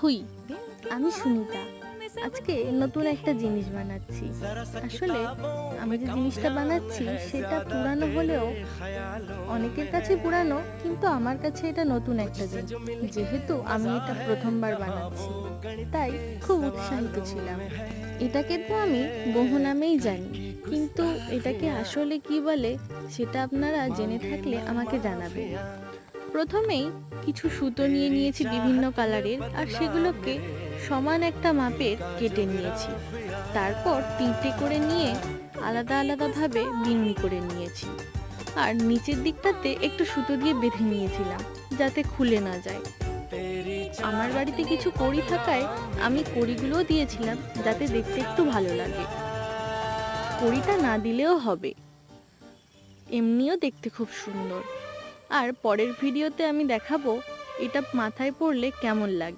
হুই, আমি সুনিতা। আজকে নতুন একটা জিনিস বানাচ্ছি। আসলে আমি যে জিনিসটা বানাচ্ছি সেটা পুরানো হলেও অনেকের কাছে পুরানো, কিন্তু আমার কাছে এটা নতুন একটা জিনিস। যেহেতু আমি এটা প্রথমবার বানাচ্ছি, তাই খুব উৎসাহিত ছিলাম। এটাকে তো আমি বহু নামেই জানি, কিন্তু এটাকে আসলে কি বলে সেটা আপনারা জেনে থাকলে আমাকে জানাবেন। প্রথমেই কিছু সুতো নিয়ে নিয়েছি বিভিন্ন কালারের, আর সেগুলোকে সমান একটা মাপের কেটে নিয়েছি। তারপর তিনটে করে নিয়ে আলাদা আলাদাভাবে বিনুনি করে নিয়েছি, আর নিচের দিকটাতে একটু সুতো দিয়ে বেঁধে নিয়েছিলাম যাতে খুলে না যায়। আমার বাড়িতে কিছু কড়ি থাকায় আমি কড়িগুলোও দিয়েছিলাম যাতে দেখতে একটু ভালো লাগে। কড়িটা না দিলেও হবে, এমনিও দেখতে খুব সুন্দর। আর পরের ভিডিওতে আমি দেখাবো এটা মাথায় পড়লে কেমন লাগে।